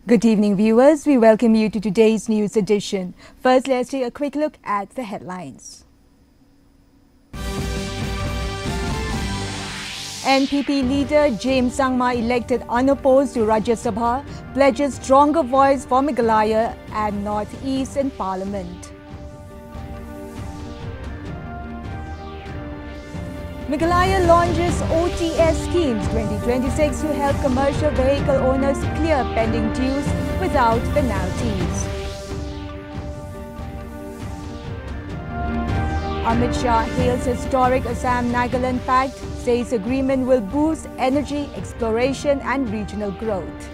Good evening, viewers. We welcome you to today's news edition. First, let's take a quick look at the headlines. NPP leader James Sangma, elected unopposed to Rajya Sabha, pledges stronger voice for Meghalaya and North East in Parliament. Meghalaya launches OTS schemes 2026 to help commercial vehicle owners clear pending dues without penalties. Amit Shah hails historic Assam-Nagaland Pact, says agreement will boost energy, exploration and regional growth.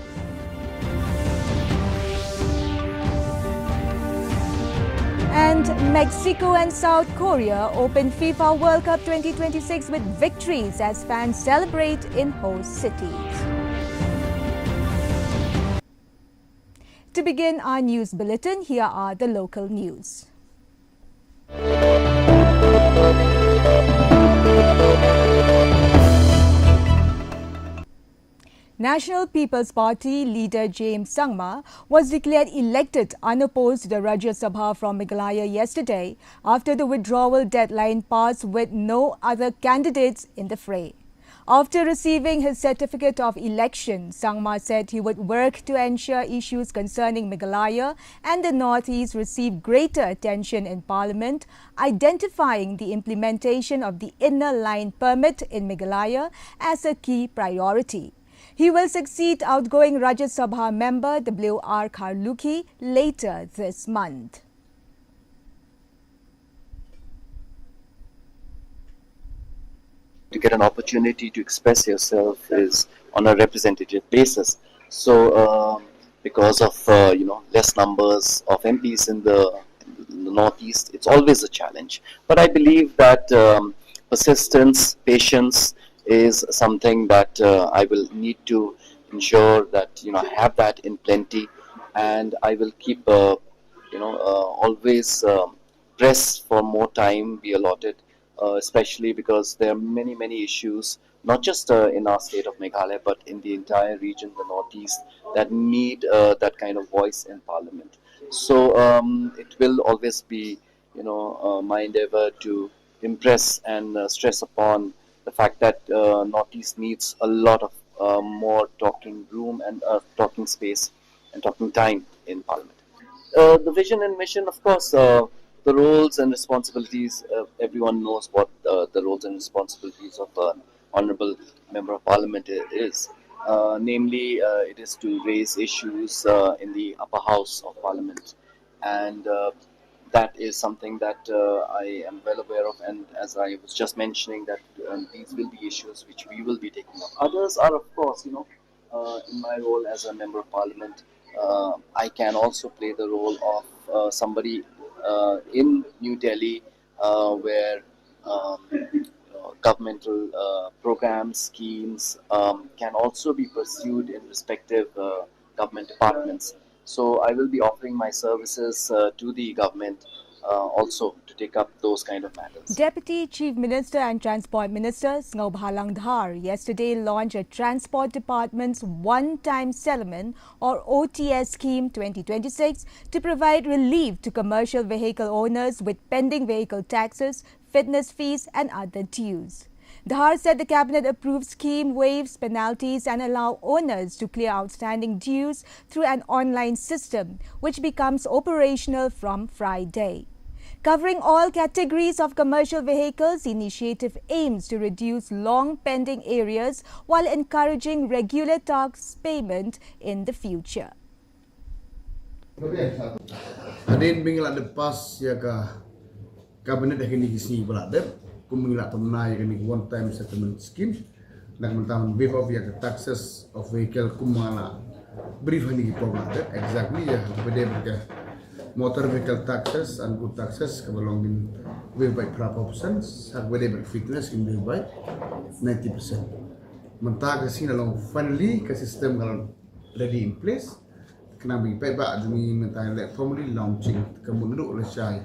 And Mexico and South Korea open FIFA World Cup 2026 with victories as fans celebrate in host cities. To begin our news bulletin, here are the local news. National People's Party leader James Sangma was declared elected unopposed to the Rajya Sabha from Meghalaya yesterday after the withdrawal deadline passed with no other candidates in the fray. After receiving his certificate of election, Sangma said he would work to ensure issues concerning Meghalaya and the Northeast receive greater attention in Parliament, identifying the implementation of the Inner Line Permit in Meghalaya as a key priority. He will succeed outgoing Rajya Sabha member W.R. Kharlukhi later this month. To get an opportunity to express yourself is on a representative basis. So, because of less numbers of MPs in the Northeast, it's always a challenge. But I believe that persistence, patience is something that I will need to ensure that I have that in plenty, and I will keep always press for more time be allotted, especially because there are many issues, not just in our state of Meghalaya, but in the entire region, the Northeast, that need that kind of voice in Parliament. So it will always be my endeavor to impress and stress upon the fact that Northeast needs a lot of more talking room and talking space and talking time in Parliament. The vision and mission, of course, the roles and responsibilities, everyone knows what the roles and responsibilities of an Honourable Member of Parliament is. Namely, it is to raise issues in the upper house of Parliament, and that is something that I am well aware of, and as I was just mentioning, that these will be issues which we will be taking up. Others are, of course, in my role as a Member of Parliament, I can also play the role of somebody in New Delhi, where governmental programs, schemes can also be pursued in respective government departments. So I will be offering my services to the government also to take up those kind of matters. Deputy Chief Minister and Transport Minister Sangma Dhar yesterday launched a Transport Department's One-Time Settlement or OTS Scheme 2026 to provide relief to commercial vehicle owners with pending vehicle taxes, fitness fees and other dues. Dhar said the Cabinet approved scheme waives penalties and allow owners to clear outstanding dues through an online system, which becomes operational from Friday. Covering all categories of commercial vehicles, the initiative aims to reduce long pending areas while encouraging regular tax payment in the future. Adin mingla lepas ya ka kabinet ini kisi berada, kumingla temnai ini one time settlement scheme, dan mentang waive of ya taxes of vehicle kumala brief ini berada exactly ya beda berke motor vehicle taxes and good taxes kebalongin waive by proportions, hak beda ber fitness in waive by 90%. Mentang kasi nalong finally ke sistem kalau ready in place. Kena bagi ba demi mentang le formally launching kemudian oleh saya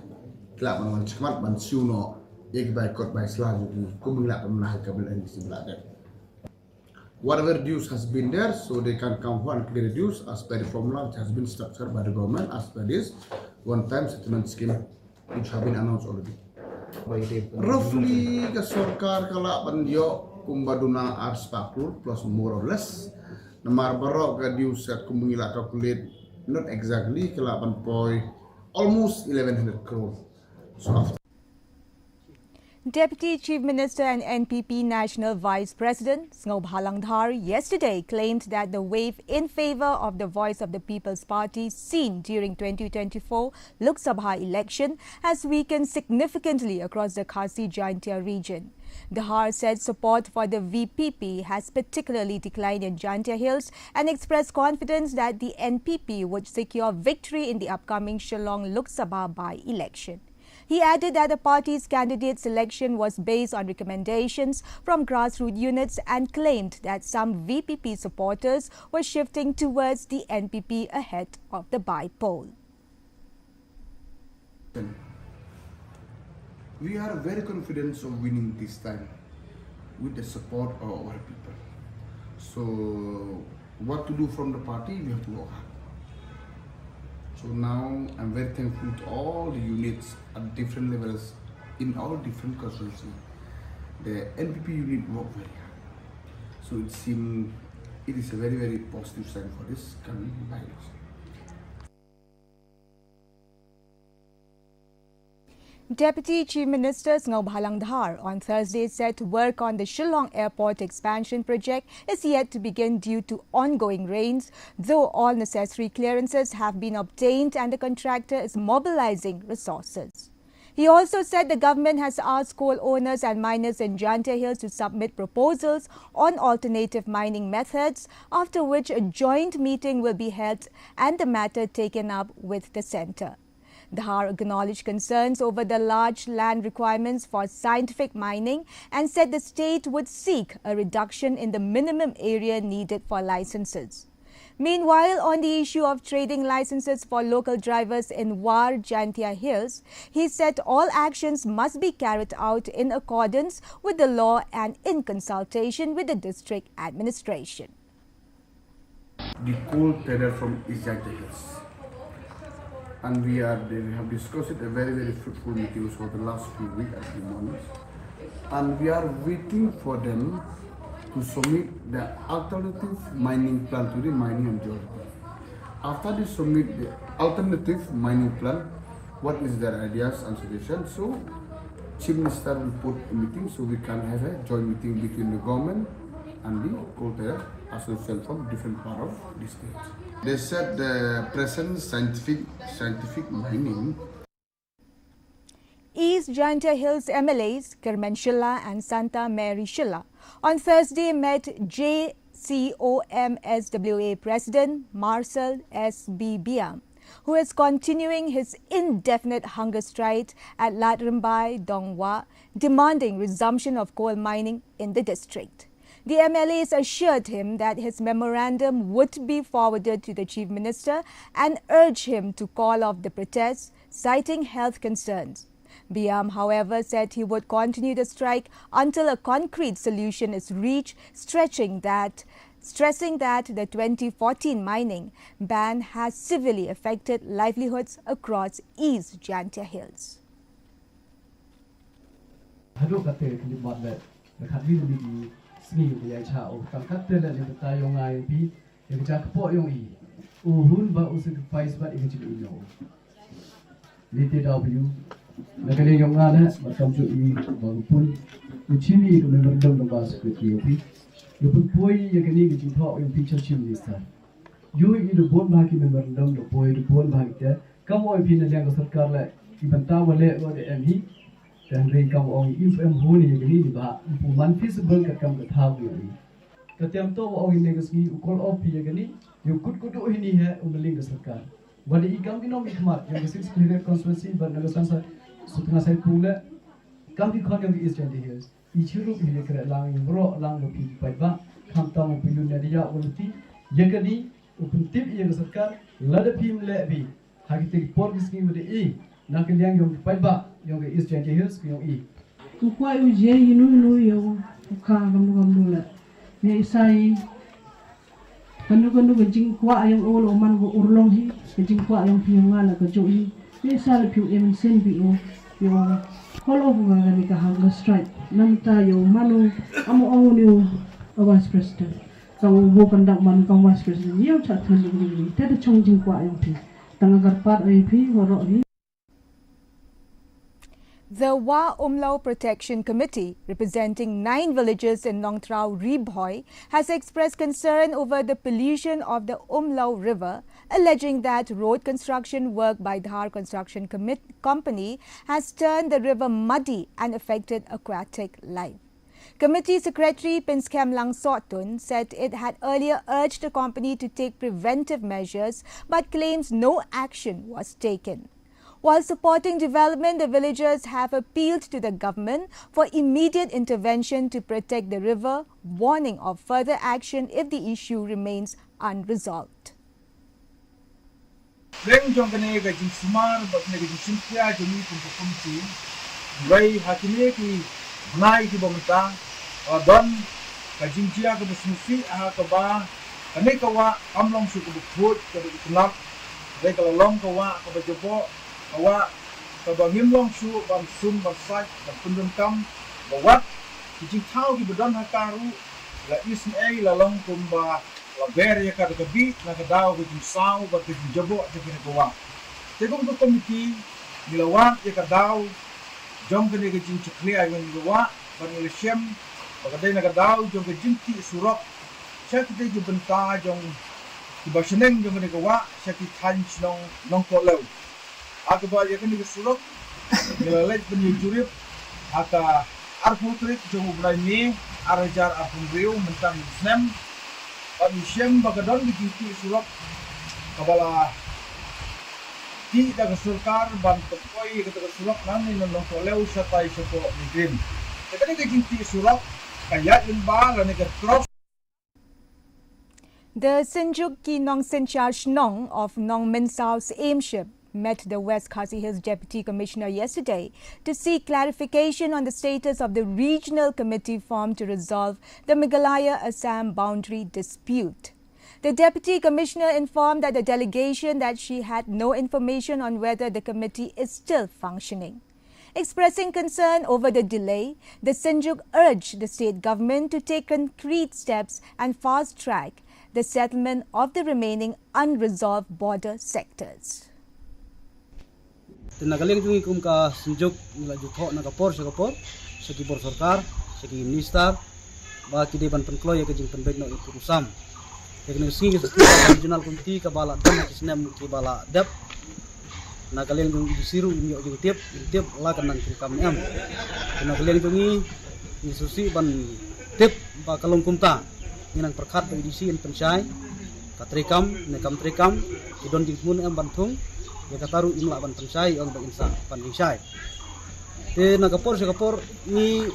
kelak man cemat man suno ek by court by selanjutnya kumila pemnah kabinet di sebelah. whatever dues has been there, so they can come and clear the dues as per the formula which has been structured by the government as per this one-time settlement scheme which have been announced already. Roughly ke sorkar kala bandio kumbaduna ars pakul plus more or less. Namar barok ke dues set kumbungila calculate not exactly kala point almost 1100 crore. So after Deputy Chief Minister and NPP National Vice President Sangma yesterday claimed that the wave in favour of the Voice of the People's Party seen during 2024 Lok Sabha election has weakened significantly across the Khasi Jaintia region. Dhar said support for the VPP has particularly declined in Jaintia Hills and expressed confidence that the NPP would secure victory in the upcoming Shillong Lok Sabha by-election. He added that the party's candidate selection was based on recommendations from grassroots units and claimed that some VPP supporters were shifting towards the NPP ahead of the by-poll. We are very confident of winning this time with the support of our people. So what to do from the party, we have to work hard. So now I'm very thankful to all the units at different levels in all different constituencies. The NPP unit worked very hard. So it seems it is a very, very positive sign for this coming by-election. Deputy Chief Minister Sangma on Thursday said work on the Shillong Airport expansion project is yet to begin due to ongoing rains, though all necessary clearances have been obtained and the contractor is mobilizing resources. He also said the government has asked coal owners and miners in Jaintia Hills to submit proposals on alternative mining methods, after which a joint meeting will be held and the matter taken up with the centre. Dhar acknowledged concerns over the large land requirements for scientific mining and said the state would seek a reduction in the minimum area needed for licenses. Meanwhile, on the issue of trading licenses for local drivers in War Jaintia Hills, he said all actions must be carried out in accordance with the law and in consultation with the district administration. The coal trader from East Jaintia Hills. And they have discussed it a very, very fruitful meetings for the last few weeks at the moment. And we are waiting for them to submit the alternative mining plan to the mining authority. After they submit the alternative mining plan, what is their ideas and suggestions? So, Chief Minister will put a meeting so we can have a joint meeting between the government and the coal trader association from different part of the state. They said the present scientific mining. East Jaintia Hills MLAs Kerman Shilla and Santa Mary Shilla on Thursday met JCOMSWA President Marcel S.B. Biam, who is continuing his indefinite hunger strike at Latrimbai, Dongwa, demanding resumption of coal mining in the district. The MLAs assured him that his memorandum would be forwarded to the Chief Minister and urged him to call off the protests, citing health concerns. Biam, however, said he would continue the strike until a concrete solution is reached, stressing that the 2014 mining ban has severely affected livelihoods across East Jaintia Hills. Sni dia chao tangkat tela ni betayong ai pi yang jakpo yong I uhun ba usik pais ba ing chili no NITI Aayog nakale yong ngana matam chu I bagpun uchimi ko member dong ba security pi lupun poi yang kini gi tho yong pi chim minister yu I do bon ba ki member dong do poi do bon ba ki kam oi pi na yang sarkar la ki banta wale o de mi dan rei kam ong if em honi ni ba pu man feasible ka kam ka thaw ni ka tem to ong ne gasni ukol of pi gani yu kut kut o ni hai ungaling ka sarkar wali I kam no mi khmat yang six clear constituency ban na sansa sutna sai pula kam ki khon yang is jan here I churu ni kra lang bro lang no pi pai ba kham ta mo pi ne dia ulti yagani upun tip yang sarkar lada pim le bi hagite por gisni mo de I nakil yang yong pai ba yung East Jaintia Hills yung I. Kukwai uje inu yo ukanga mugamula. May isay kanu gajing kwa yang ulo man go urlong hi gajing kwa yang piunga la gajo hi may isay piu emin sen bi o yung holo bunga gani ka hanga strike nam tayo manu amo niyo vice president kang bo kandak man kang vice president niyo chat thun ni tada chong jing kwa yang pi tangagar pat ai pi woro hi. The Wa Umlau Protection Committee, representing 9 villages in Nongtrao Ribhoi, has expressed concern over the pollution of the Umlau River, alleging that road construction work by Dhar Construction Company has turned the river muddy and affected aquatic life. Committee Secretary Pinskem Langsotun said it had earlier urged the company to take preventive measures but claims no action was taken. While supporting development, the villagers have appealed to the government for immediate intervention to protect the river, warning of further action if the issue remains unresolved. Leng jong kene ga jing smar ba kene ga jing simpia jeni kum ti rai hakine ki nai ki bomta don ga jing chia ga musmufi ha ka ba kane ka wa amlong su ku phut ka ba knap dai ka long ka wa ka ba jobo awa ka ba ngimlong su ban sum ban sai ban pundun kam ba wat ki jing thau ki bodon ha karu la isn ai la long kum ba la ber ya ka bi na ka daw ki jing sau ba ki jobo te ki ko wa te kum ko komiti milawan ya ka daw jong ke ki jing chkli ai wen wa ban le shem ba ka dai na ka daw jong ke jing ti surok cha ki te ji benta jong ki ba sheneng jong ke ko wa cha ki than nong ko lew aku bawa kan di surok, nilai penyujurip, aka arputrik jauh berani, arajar arpumriu mentang Islam, Islam bagadon di kiri surok, kabala tidak kesurkar bantu koi ketika surok nanti nong koleu satai sepo migrin. Jadi di kiri surok kayak lembah dan negara cross. The Sinjuk Ki Nong Sinchar Shnong of Nong Min Sao's aimship met the West Khasi Hills Deputy Commissioner yesterday to seek clarification on the status of the regional committee formed to resolve the Meghalaya-Assam boundary dispute. The Deputy Commissioner informed that the delegation that she had no information on whether the committee is still functioning. Expressing concern over the delay, the Sinjuk urged the state government to take concrete steps and fast-track the settlement of the remaining unresolved border sectors. Tinagaling tungi kum ka Sinjuk nila jutho na kapor sa kibor sarkar sa ki minister ba ki deban penkloy ka jing penbek no ikurusam teknik singi sa regional committee ka bala dam ki snem ki bala dep nagaling tungi disiru inyo jing tip la kan nang kam am tinagaling tungi isusi ban tip ba kalong kumta ninang perkhat ba idisi en pensai katrikam nekam trikam idon jing mun am bantung ya kataru imla ban pensai ong ba insa pan insai te na kapor ni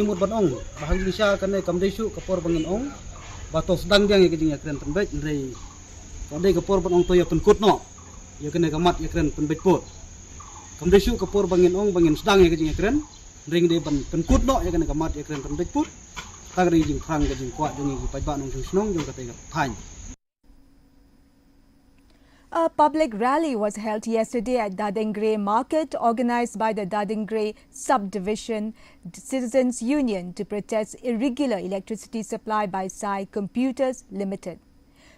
mut ban ong bahang insya kan kam desu kapor bangin ong batos dang yang ke jingya kren penbet rei kode kapor ban ong to ya penkut no ya kene kamat ya kren penbet pot kam desu kapor bangin ong bangin sedang ya ke jingya kren ring de ban penkut no ya kene kamat ya kren penbet pot tag rei jing krang ke jing kwa jing ki pajba nong snong jong kate thain. A public rally was held yesterday at Dadengre Market, organized by the Dadengre Subdivision Citizens Union to protest irregular electricity supply by Sai Computers Limited.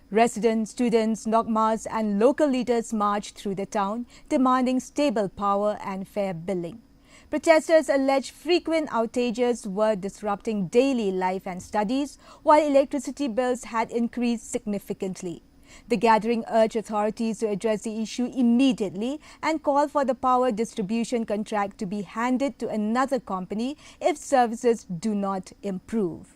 Residents, students, Nogmas and local leaders marched through the town, demanding stable power and fair billing. Protesters alleged frequent outages were disrupting daily life and studies, while electricity bills had increased significantly. The gathering urged authorities to address the issue immediately and call for the power distribution contract to be handed to another company if services do not improve.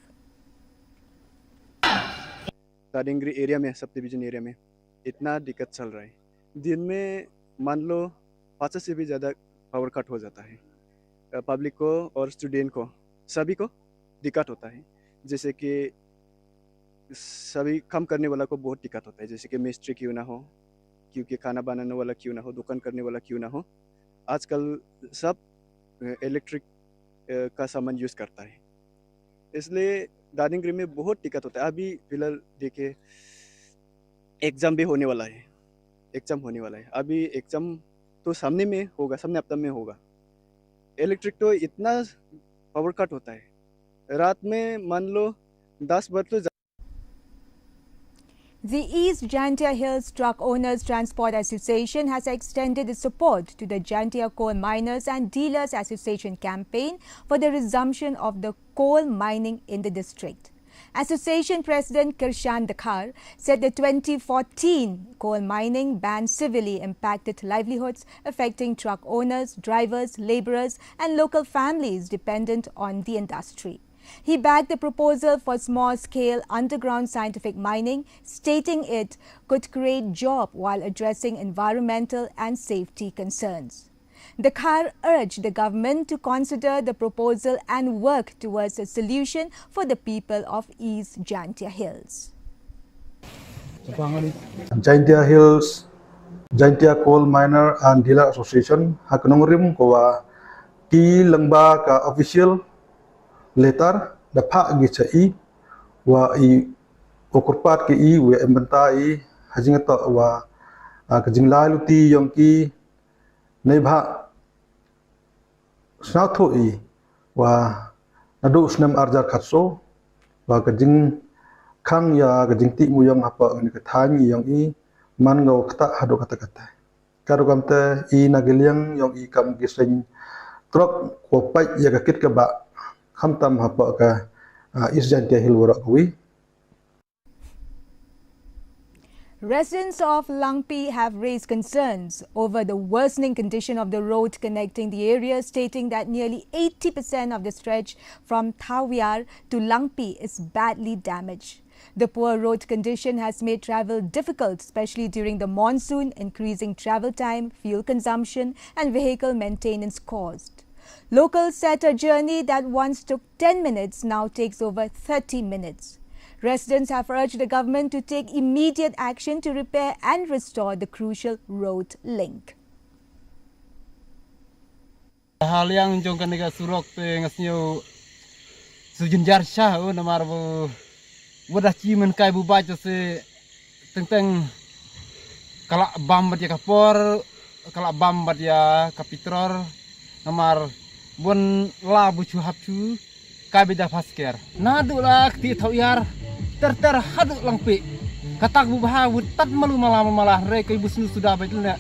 दादिंगरी area में sub division area में इतना दिक्कत चल रहा है दिन में मान लो 5 से भी ज़्यादा पावर कट हो जाता है पब्लिक को और स्टूडेंट को सभी को दिक्कत होता है जैसे कि सभी काम करने वाला को बहुत दिक्कत होता है जैसे कि मिस्त्री क्यों ना हो क्योंकि खाना बनाने वाला क्यों ना हो दुकान करने वाला क्यों ना हो आजकल सब इलेक्ट्रिक का सामान यूज़ करता है इसलिए दादिंगरी में बहुत दिक्कत होता है। अभी फिलहाल देखिए एग्जाम भी होने वाला है, एग्जाम होने वाला है। अभी एग्जाम तो सामने में होगा, सामने हफ्ता में होगा। इलेक्ट्रिक तो इतना पावर कट होता है, रात में मान लो 10 बजे तो The East Jantia Hills Truck Owners Transport Association has extended its support to the Jantia Coal Miners and Dealers Association campaign for the resumption of the coal mining in the district. Association President Kirshan Dakhar said the 2014 coal mining ban severely impacted livelihoods, affecting truck owners, drivers, laborers and local families dependent on the industry. He backed the proposal for small-scale underground scientific mining, stating it could create jobs while addressing environmental and safety concerns. Dakhar urged the government to consider the proposal and work towards a solution for the people of East Jantia Hills. Jantia Hills, Jantia Coal Miner and Dealer Association hakanongrim kowa ki langba ka official letter dapat gicai wa I okurpat ke I we embenta I hajingata wa kajingla luti yang ki nebha snatho I wa nadu snam arjar khatso wa kajing khang ya kajing ti muyang apa ni kathani yang I man ngau kata hado kata karo kamte I nagiliang yang I kam giseng truk ko pai ya kit ka ba Hamtam hapa ka East Jantia Hill warak kui. Residents of Langpi have raised concerns over the worsening condition of the road connecting the area, stating that nearly 80% of the stretch from Thawiar to Langpi is badly damaged. The poor road condition has made travel difficult, especially during the monsoon, increasing travel time, fuel consumption and vehicle maintenance cost. Locals said a journey that once took 10 minutes now takes over 30 minutes. Residents have urged the government to take immediate action to repair and restore the crucial road link. Hal yang jongkan nega surok pe ngasnyo sujunjar syah namar bo wadah cimen kai bu baca se tentang kalak bam bat ya kapor kalak bam bat ya kapitror namar bon la bu chu hapchu kabida fasker nadu la ti Thawiar ter hadu Langpi katak bu bahawut tat malu malah re kai busnu sudah baitulna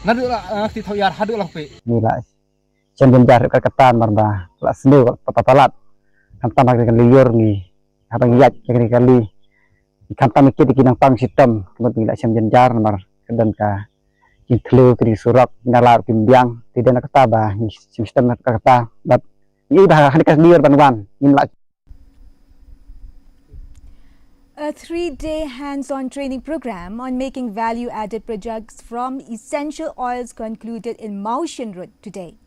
nadu la ti Thawiar hadu Langpi nila cenderung jar kata marba la snu patalat kan tambah dengan liur ni habang yat kali kan tambah kit kinang pang sistem kemudian cenderung jar mar kedan ka Intlu kini surak ngalar timbiang tidak nak kata bah sistem nak kata but ini dah hanikas liur banwan imla. A 3-day hands-on training program on making value-added products from essential oils concluded in Maushan Road today.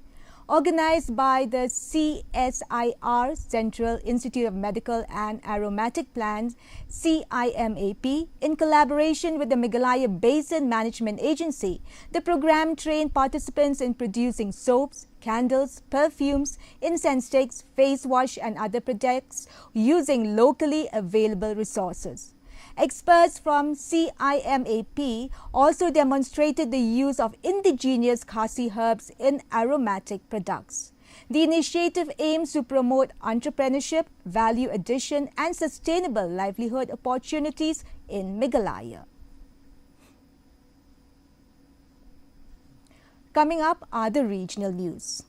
Organized by the CSIR, Central Institute of Medical and Aromatic Plants, CIMAP, in collaboration with the Meghalaya Basin Management Agency, the program trained participants in producing soaps, candles, perfumes, incense sticks, face wash and other products using locally available resources. Experts from CIMAP also demonstrated the use of indigenous Khasi herbs in aromatic products. The initiative aims to promote entrepreneurship, value addition and sustainable livelihood opportunities in Meghalaya. Coming up are the regional news.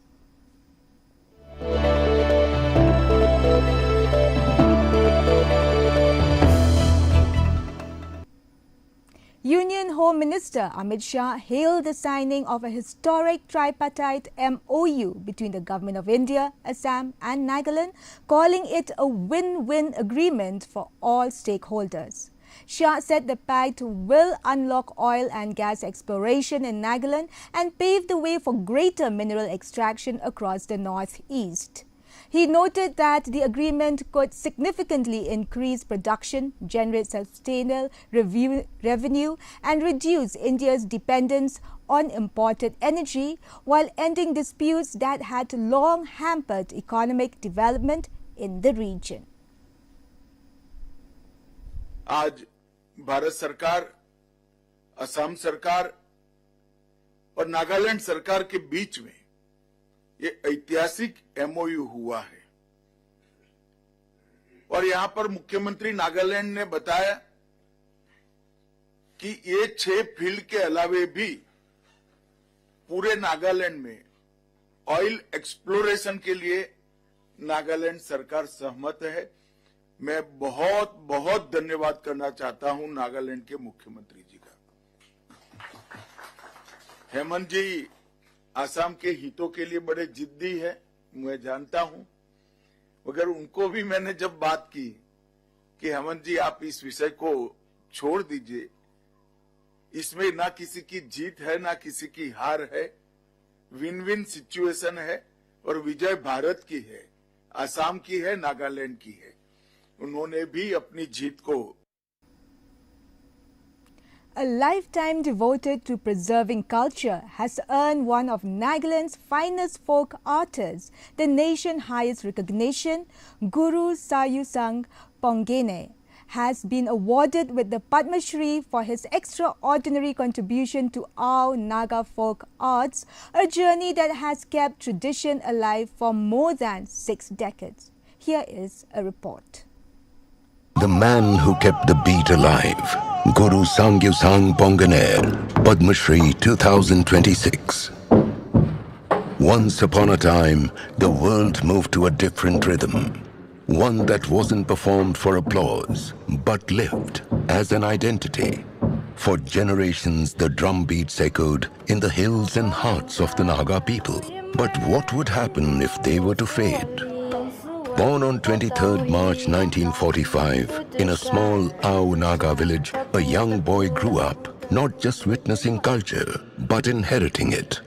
Union Home Minister Amit Shah hailed the signing of a historic tripartite MOU between the Government of India, Assam and Nagaland, calling it a win-win agreement for all stakeholders. Shah said the pact will unlock oil and gas exploration in Nagaland and pave the way for greater mineral extraction across the northeast. He noted that the agreement could significantly increase production, generate sustainable revenue and reduce India's dependence on imported energy while ending disputes that had long hampered economic development in the region. आज भारत सरकार, असम सरकार और नागालैंड सरकार के बीच में ये ऐतिहासिक MOU हुआ है। और यहां पर मुख्यमंत्री नागालैंड ने बताया कि ये 6 फील्ड के अलावे भी पूरे नागालैंड में ऑयल एक्सप्लोरेशन के लिए नागालैंड सरकार सहमत है। मैं बहुत बहुत धन्यवाद करना चाहता हूं नागालैंड के मुख्यमंत्री जी का। हेमंत जी आसाम के हितों के लिए बड़े जिद्दी है, मैं जानता हूं, मगर उनको भी मैंने जब बात की कि हेमंत जी आप इस विषय को छोड़ दीजिए, इसमें ना किसी की जीत है ना किसी की हार है, विन विन सिचुएशन है और विजय भारत की है, आसाम की है, नागालैंड की है। उन्होंने भी अपनी जीत को A lifetime devoted to preserving culture has earned one of Nagaland's finest folk artists the nation's highest recognition. Guru Sayusang Pongene has been awarded with the Padma Shri for his extraordinary contribution to our Naga folk arts, a journey that has kept tradition alive for more than 6 decades. Here is a report. The man who kept the beat alive, Guru Sangyusang Ponganer, Padma Shri 2026. Once upon a time, the world moved to a different rhythm. One that wasn't performed for applause, but lived as an identity. For generations, the drum beats echoed in the hills and hearts of the Naga people. But what would happen if they were to fade? Born on 23rd March 1945 in a small Ao Naga village, a young boy grew up, not just witnessing culture, but inheriting it.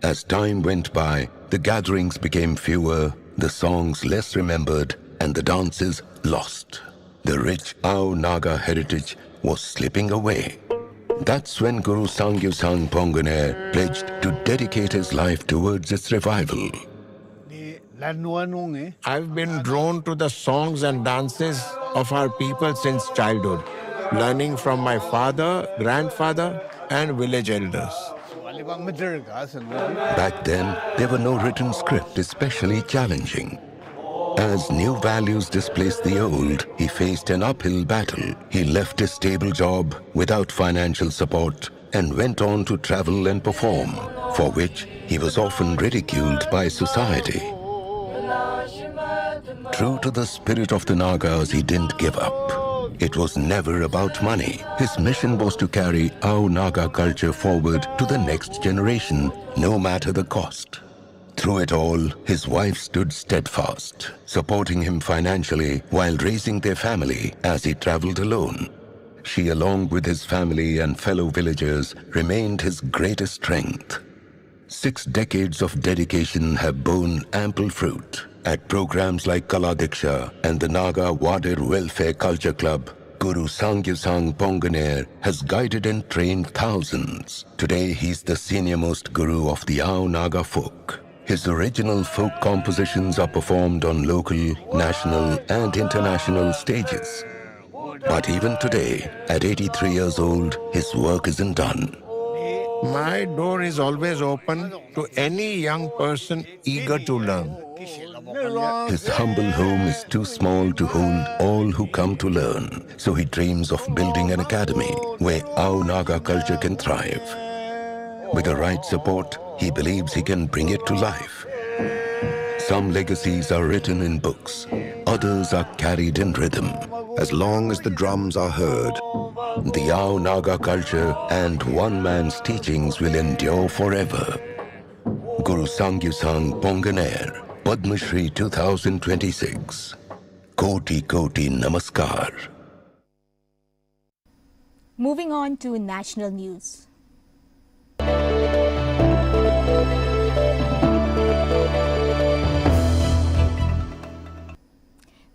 As time went by, the gatherings became fewer, the songs less remembered, and the dances lost. The rich Ao Naga heritage was slipping away. That's when Guru Sangyusang Ponganer pledged to dedicate his life towards its revival. I've been drawn to the songs and dances of our people since childhood, learning from my father, grandfather, and village elders. Back then, there were no written script especially challenging. As new values displaced the old, he faced an uphill battle. He left his stable job without financial support and went on to travel and perform, for which he was often ridiculed by society. True to the spirit of the Nagas, he didn't give up. It was never about money. His mission was to carry our Naga culture forward to the next generation, no matter the cost. Through it all, his wife stood steadfast, supporting him financially while raising their family as he traveled alone. She, along with his family and fellow villagers, remained his greatest strength. 6 decades of dedication have borne ample fruit. At programs like Kala Diksha and the Naga Wadir Welfare Culture Club, Guru Sangyusang Ponganer has guided and trained thousands. Today, he's the senior-most guru of the Ao Naga folk. His original folk compositions are performed on local, national, and international stages. But even today, at 83 years old, his work isn't done. My door is always open to any young person eager to learn. His humble home is too small to hold all who come to learn, so he dreams of building an academy where our Naga culture can thrive. With the right support, he believes he can bring it to life. Some legacies are written in books, others are carried in rhythm. As long as the drums are heard, the Ao Naga culture and one man's teachings will endure forever. Guru Sangyusang Ponganer, Padma Shri 2026. Koti Koti Namaskar. Moving on to national news.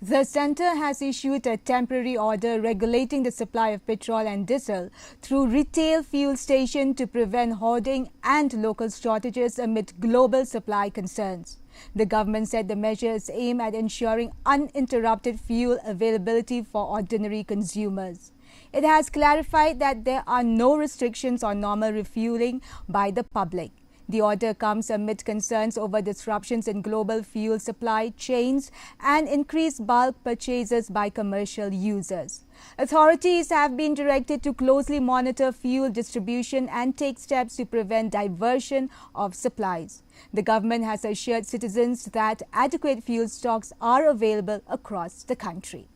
The centre has issued a temporary order regulating the supply of petrol and diesel through retail fuel station to prevent hoarding and local shortages amid global supply concerns. The government said the measures aim at ensuring uninterrupted fuel availability for ordinary consumers. It has clarified that there are no restrictions on normal refueling by the public. The order comes amid concerns over disruptions in global fuel supply chains and increased bulk purchases by commercial users. Authorities have been directed to closely monitor fuel distribution and take steps to prevent diversion of supplies. The government has assured citizens that adequate fuel stocks are available across the country.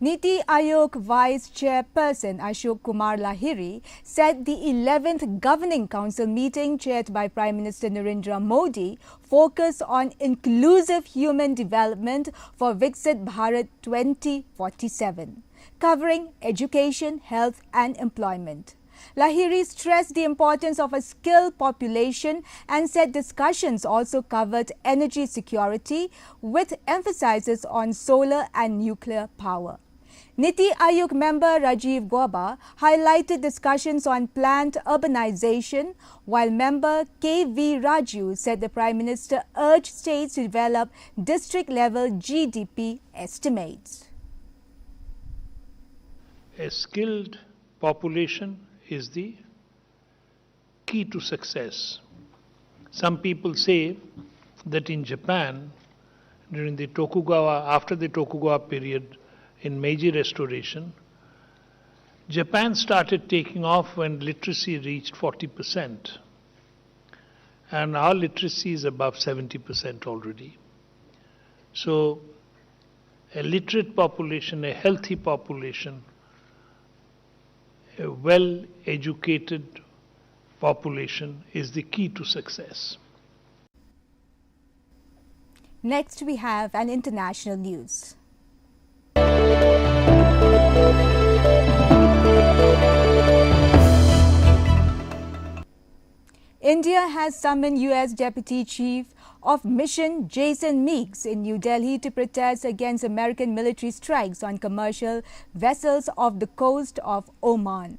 NITI Aayog Vice Chairperson Ashok Kumar Lahiri said the 11th Governing Council meeting chaired by Prime Minister Narendra Modi focused on inclusive human development for Viksit Bharat 2047, covering education, health and employment. Lahiri stressed the importance of a skilled population and said discussions also covered energy security with emphasis on solar and nuclear power. NITI Aayog member Rajiv Gauba highlighted discussions on planned urbanization, while member K.V. Raju said the Prime Minister urged states to develop district-level GDP estimates. A skilled population is the key to success. Some people say that in Japan, during the Tokugawa, after the Tokugawa period, in Meiji Restoration, Japan started taking off when literacy reached 40%. And our literacy is above 70% already. So a literate population, a healthy population, a well-educated population is the key to success. Next, we have an international news. India has summoned U.S. Deputy Chief of Mission Jason Meeks in New Delhi to protest against American military strikes on commercial vessels off the coast of Oman.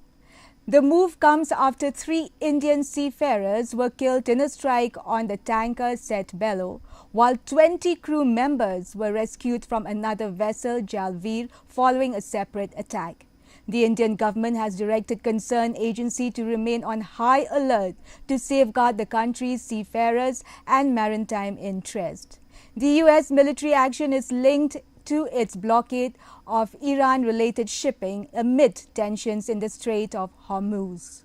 The move comes after 3 Indian seafarers were killed in a strike on the tanker Set Bello, while 20 crew members were rescued from another vessel, Jalveer, following a separate attack. The Indian government has directed concerned agency to remain on high alert to safeguard the country's seafarers and maritime interest. The U.S. military action is linked to its blockade of Iran-related shipping amid tensions in the Strait of Hormuz.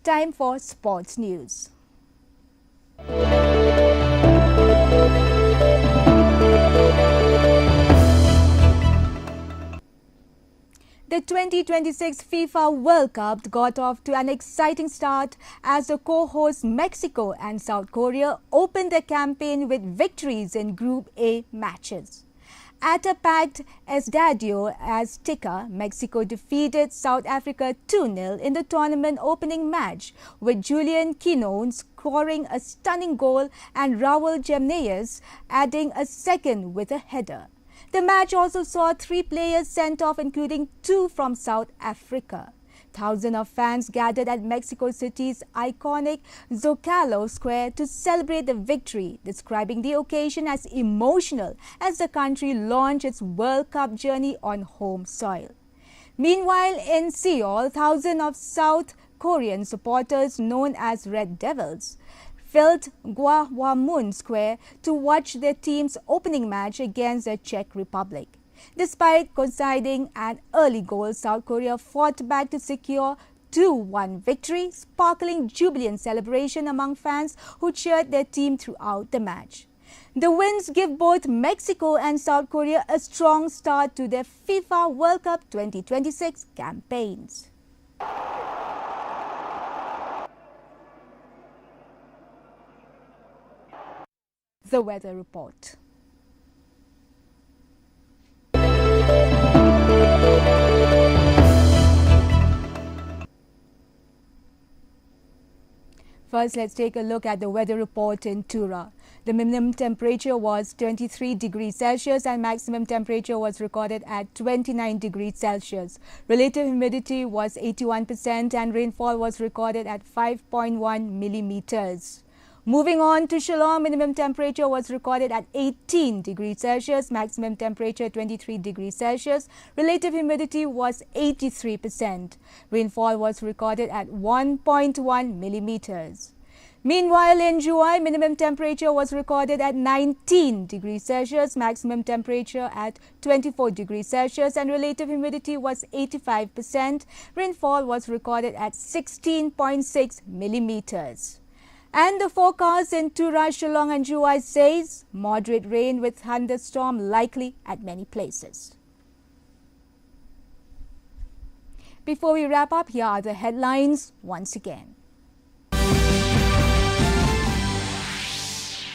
Time for sports news. The 2026 FIFA World Cup got off to an exciting start as the co-hosts Mexico and South Korea opened their campaign with victories in Group A matches. At a packed Estadio Azteca, Mexico defeated South Africa 2-0 in the tournament opening match, with Julian Quinones scoring a stunning goal and Raul Jimenez adding a second with a header. The match also saw 3 players sent off, including 2 from South Africa. Thousands of fans gathered at Mexico City's iconic Zocalo Square to celebrate the victory, describing the occasion as emotional as the country launched its World Cup journey on home soil. Meanwhile, in Seoul, thousands of South Korean supporters known as Red Devils filled Gwanghwamun Square to watch their team's opening match against the Czech Republic. Despite conceding an early goal, South Korea fought back to secure 2-1 victory, sparkling jubilant celebration among fans who cheered their team throughout the match. The wins give both Mexico and South Korea a strong start to their FIFA World Cup 2026 campaigns. the weather report. First, let's take a look at the weather report in Tura. The minimum temperature was 23 degrees Celsius and maximum temperature was recorded at 29 degrees Celsius. Relative humidity was 81% and rainfall was recorded at 5.1 millimeters. Moving on to Shillong, minimum temperature was recorded at 18 degrees Celsius, maximum temperature 23 degrees Celsius. Relative humidity was 83%. Rainfall was recorded at 1.1 millimeters. Meanwhile, in Juai, minimum temperature was recorded at 19 degrees Celsius, maximum temperature at 24 degrees Celsius, and relative humidity was 85%. Rainfall was recorded at 16.6 millimeters. And the forecast in Tura, Shillong and Juai says moderate rain with thunderstorm likely at many places. Before we wrap up, here are the headlines once again.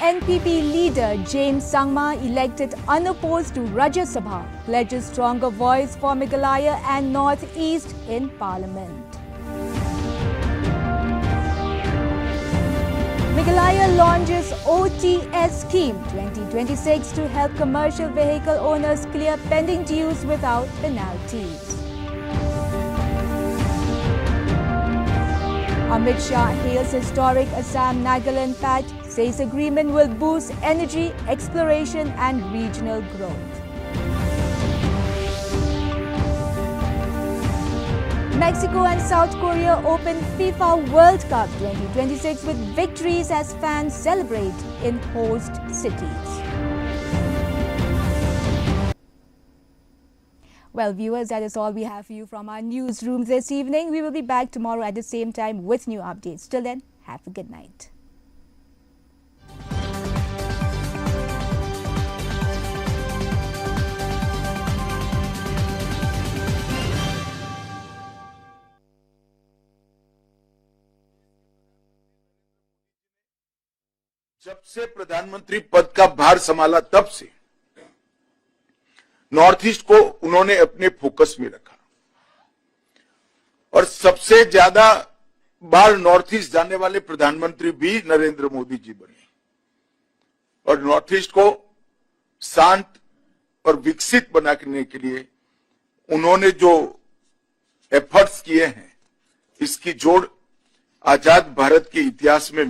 NPP leader James Sangma elected unopposed to Rajya Sabha, pledges stronger voice for Meghalaya and North East in Parliament. Meghalaya launches OTS scheme 2026 to help commercial vehicle owners clear pending dues without penalties. Amit Shah hails historic Assam-Nagaland pact, says agreement will boost energy, exploration and regional growth. Mexico and South Korea open FIFA World Cup 2026 with victories as fans celebrate in host cities. Well, viewers, that is all we have for you from our newsroom this evening. We will be back tomorrow at the same time with new updates. Till then, have a good night. जब से प्रधानमंत्री पद का भार संभाला तब से north east को उन्होंने अपने फोकस में रखा और सबसे ज्यादा बार नॉर्थ ईस्ट जाने वाले प्रधानमंत्री भी नरेंद्र मोदी जी बने और नॉर्थ ईस्ट को शांत और विकसित बनाने के लिए उन्होंने जो एफर्ट्स किए हैं इसकी जोड़ आजाद भारत के इतिहास में